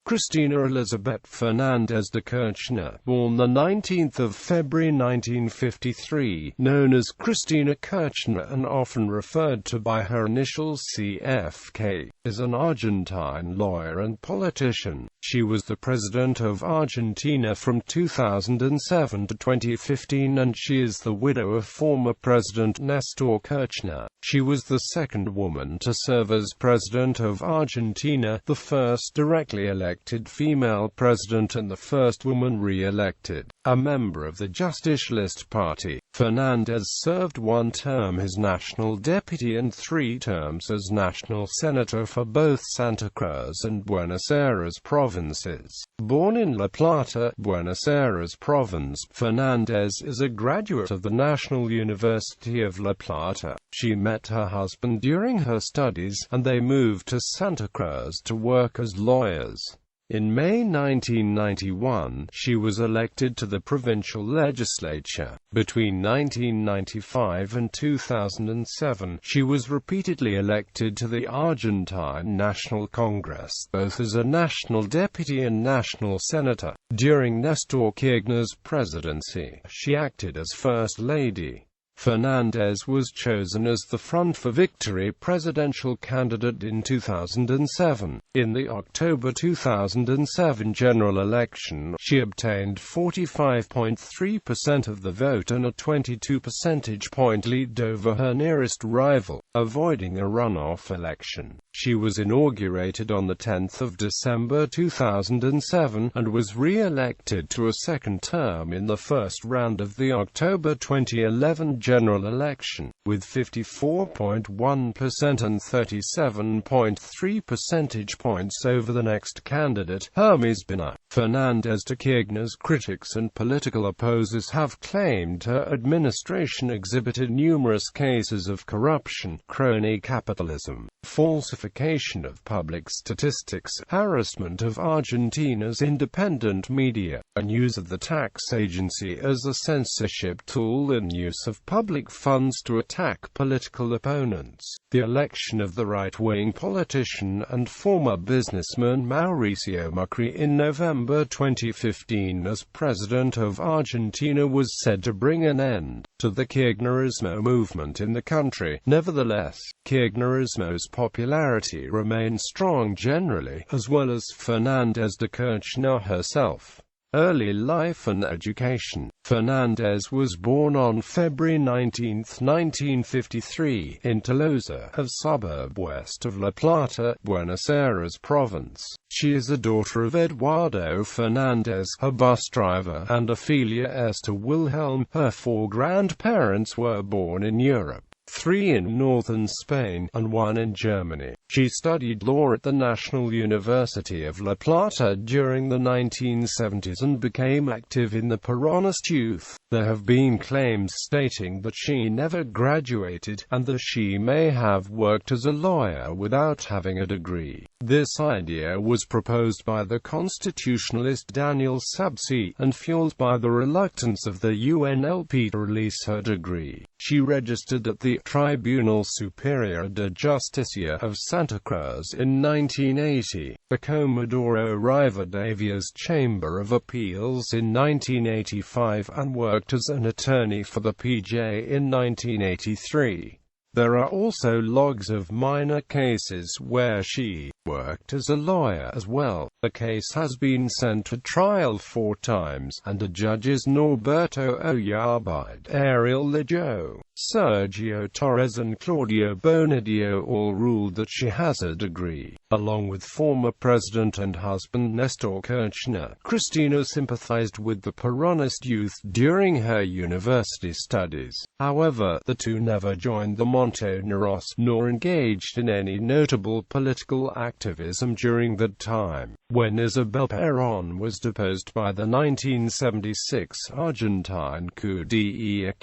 Cristina Elisabet Fernández de Kirchner, born the 19th of February 1953, known as Cristina Kirchner and often referred to by her initials CFK, is an Argentine lawyer and politician. She was the President of Argentina from 2007 to 2015 and she is the widow of former President Néstor Kirchner. She was the second woman to serve as President of Argentina, the first directly elected female president and the first woman re-elected. A member of the Justicialist Party, Fernández served one term as national deputy and 3 terms as national senator for both Santa Cruz and Buenos Aires provinces. Born in La Plata, Buenos Aires province, Fernández is a graduate of the National University of La Plata. She met her husband during her studies, and they moved to Santa Cruz to work as lawyers. In May 1991, she was elected to the provincial legislature. Between 1995 and 2007, she was repeatedly elected to the Argentine National Congress, both as a national deputy and national senator. During Néstor Kirchner's presidency, she acted as First Lady. Fernández was chosen as the Front for Victory presidential candidate in 2007. In the October 2007 general election, she obtained 45.3% of the vote and a 22 percentage point lead over her nearest rival, avoiding a runoff election. She was inaugurated on the 10th of December 2007 and was re-elected to a second term in the first round of the October 2011 general election, with 54.1% and 37.3 percentage points over the next candidate, Hermes Bina. Fernández de Kirchner's critics and political opposers have claimed her administration exhibited numerous cases of corruption, crony capitalism, falsification of public statistics, harassment of Argentina's independent media, and use of the tax agency as a censorship tool and use of public funds to attack political opponents. The election of the right-wing politician and former businessman Mauricio Macri in November 2015 as President of Argentina was said to bring an end to the Kirchnerismo movement in the country. Nevertheless, Kirchnerismo's popularity remained strong generally, as well as Fernández de Kirchner herself. Early life and education. Fernández was born on February 19, 1953, in Tolosa, a suburb west of La Plata, Buenos Aires province. She is a daughter of Eduardo Fernández, a bus driver, and Ophelia Esther Wilhelm. Her 4 grandparents were born in Europe, 3 in northern Spain, and 1 in Germany. She studied law at the National University of La Plata during the 1970s and became active in the Peronist youth. There have been claims stating that she never graduated, and that she may have worked as a lawyer without having a degree. This idea was proposed by the constitutionalist Daniel Sabsi, and fueled by the reluctance of the UNLP to release her degree. She registered at the Tribunal Superior de Justicia of Santa Cruz in 1980, the Comodoro Rivadavia's Chamber of Appeals in 1985, and worked as an attorney for the PJ in 1983. There are also logs of minor cases where she worked as a lawyer as well. The case has been sent to trial 4 times, and the judges Norberto Oyarbide, Ariel Leggio, Sergio Torres and Claudio Bonadio all ruled that she has a degree. Along with former president and husband Néstor Kirchner, Cristina sympathized with the Peronist youth during her university studies. However, the two never joined the Montoneros, nor engaged in any notable political activism during that time. When Isabel Perón was deposed by the 1976 Argentine coup d'etat,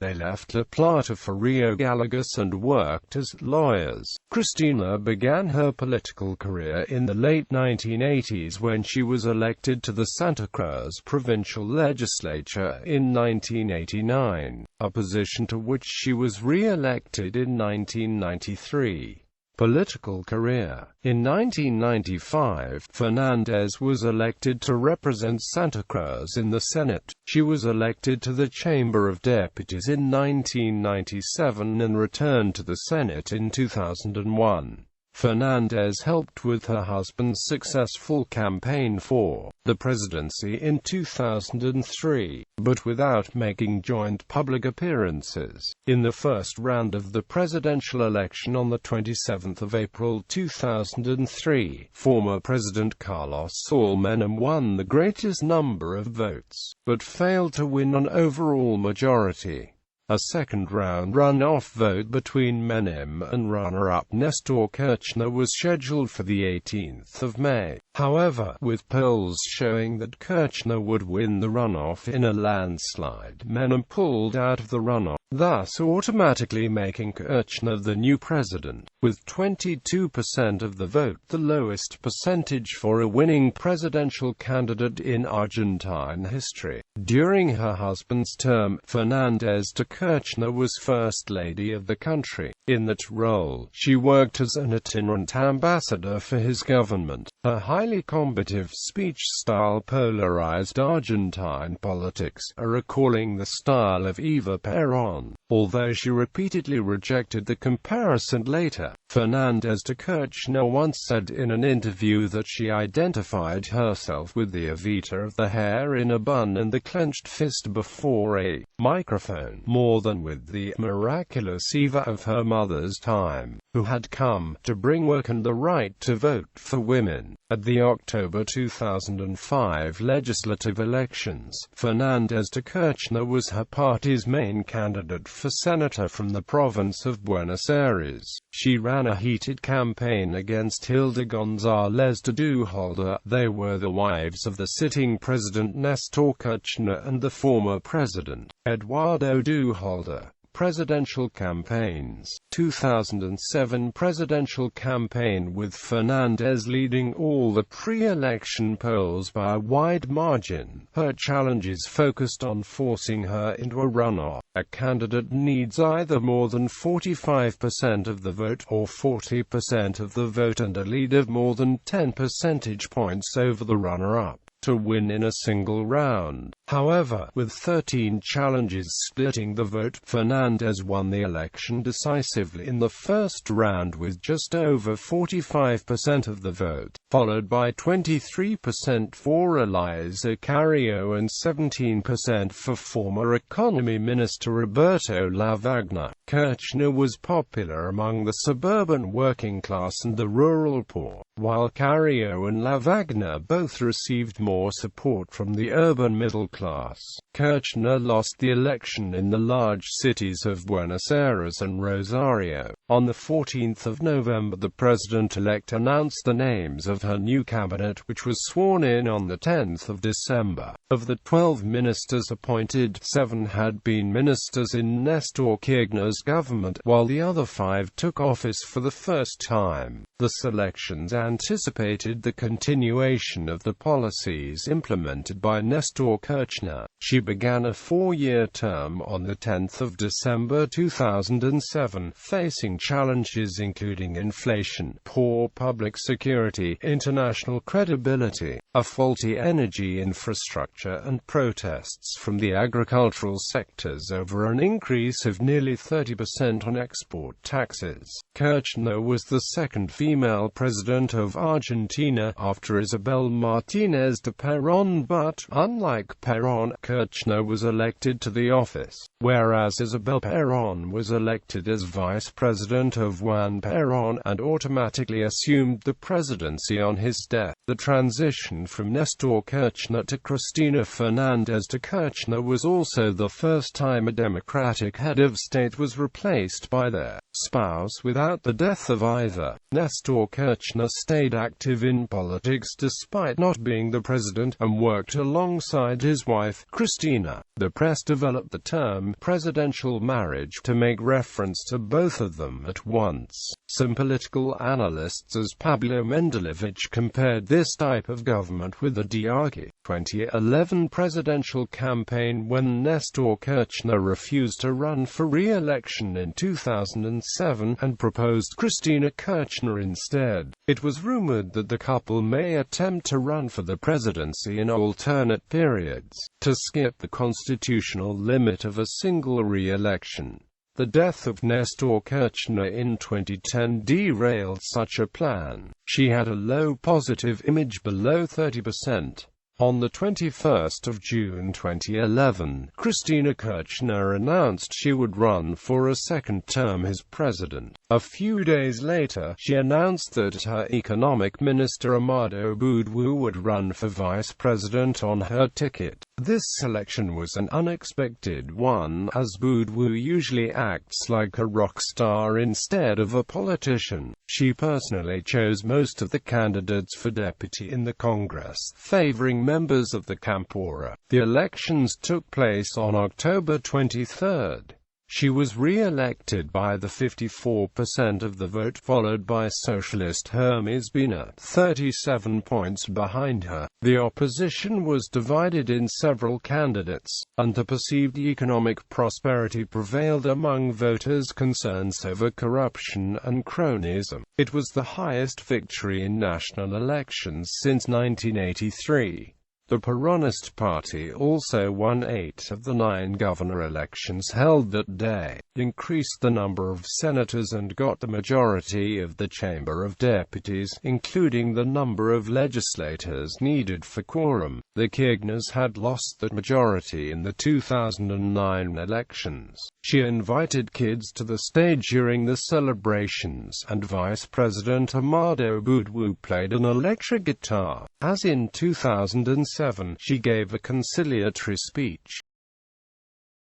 they left La Plata for Rio Gallegos and worked as lawyers. Cristina began her political career in the late 1980s when she was elected to the Santa Cruz provincial legislature in 1989, a position to which she was re-elected in 1993. political career. In 1995, Fernández was elected to represent Santa Cruz in the Senate. She was elected to the Chamber of Deputies in 1997 and returned to the Senate in 2001. Fernández helped with her husband's successful campaign for the presidency in 2003, but without making joint public appearances. In the first round of the presidential election on the 27th of April 2003, former President Carlos Saúl Menem won the greatest number of votes, but failed to win an overall majority. A second-round runoff vote between Menem and runner-up Néstor Kirchner was scheduled for the 18th of May. However, with polls showing that Kirchner would win the runoff in a landslide, Menem pulled out of the runoff, thus automatically making Kirchner the new president. With 22% of the vote, the lowest percentage for a winning presidential candidate in Argentine history. During her husband's term, Fernández de Kirchner was First Lady of the country. In that role, she worked as an itinerant ambassador for his government. Her highly combative speech style polarized Argentine politics, recalling the style of Eva Perón. Although she repeatedly rejected the comparison later, Fernández de Kirchner once said in an interview that she identified herself with the Evita of the hair in a bun and the clenched fist before a microphone, more than with the miraculous Eva of her mother's time, who had come to bring work and the right to vote for women. At the October 2005 legislative elections, Fernández de Kirchner was her party's main candidate for senator from the province of Buenos Aires. She ran a heated campaign against Hilda González de Duhalde. They were the wives of the sitting president Néstor Kirchner and the former president, Eduardo Duhalde. Presidential campaigns. 2007 presidential campaign with Fernández leading all the pre-election polls by a wide margin. Her challenges focused on forcing her into a runoff. A candidate needs either more than 45% of the vote or 40% of the vote and a lead of more than 10 percentage points over the runner-up to win in a single round. However, with 13 challenges splitting the vote, Fernández won the election decisively in the first round with just over 45% of the vote, followed by 23% for Elisa Carrió and 17% for former Economy Minister Roberto Lavagna. Kirchner was popular among the suburban working class and the rural poor, while Carrió and Lavagna both received more support from the urban middle class. Kirchner lost the election in the large cities of Buenos Aires and Rosario. On the 14th of November, the president-elect announced the names of her new cabinet, which was sworn in on the 10th of December. Of the 12 ministers appointed, 7 had been ministers in Néstor Kirchner's government, while the other 5 took office for the first time. The selections anticipated the continuation of the policies implemented by Néstor Kirchner. She began a 4-year term on the 10th of December 2007, facing challenges including inflation, poor public security, international credibility, a faulty energy infrastructure and protests from the agricultural sectors over an increase of nearly 30% on export taxes. Kirchner was the second female president of Argentina, after Isabel Martínez de Perón, but, unlike Perón, Kirchner was elected to the office, whereas Isabel Perón was elected as vice president of Juan Perón and automatically assumed the presidency on his death. The transition from Néstor Kirchner to Cristina Fernández de Kirchner was also the first time a Democratic head of state was replaced by their spouse without the death of either. Néstor Kirchner stayed active in politics despite not being the president, and worked alongside his wife, Cristina. The press developed the term presidential marriage to make reference to both of them at once. Some political analysts, as Pablo Mendeleevich, compared this type of government with the diarchy. 2011 presidential campaign, when Néstor Kirchner refused to run for re-election in 2007 and proposed Cristina Kirchner instead. It was rumored that the couple may attempt to run for the presidency in alternate periods, to skip the constitutional limit of a single re-election. The death of Néstor Kirchner in 2010 derailed such a plan. She had a low positive image below 30%. On the 21st of June 2011, Cristina Kirchner announced she would run for a second term as president. A few days later, she announced that her economic minister Amado Bugge would run for vice president on her ticket. This selection was an unexpected one, as Bugge usually acts like a rock star instead of a politician. She personally chose most of the candidates for deputy in the Congress, favoring members of the Campora. The elections took place on October 23. She was re-elected by the 54% of the vote, followed by socialist Hermes Bina, 37 points behind her. The opposition was divided in several candidates, and the perceived economic prosperity prevailed among voters' concerns over corruption and cronyism. It was the highest victory in national elections since 1983. The Peronist Party also won 8 of the 9 governor elections held that day, increased the number of senators and got the majority of the Chamber of Deputies, including the number of legislators needed for quorum. The Kirchners had lost that majority in the 2009 elections. She invited kids to the stage during the celebrations, and Vice President Amado Bugge played an electric guitar. As in 2007, she gave a conciliatory speech.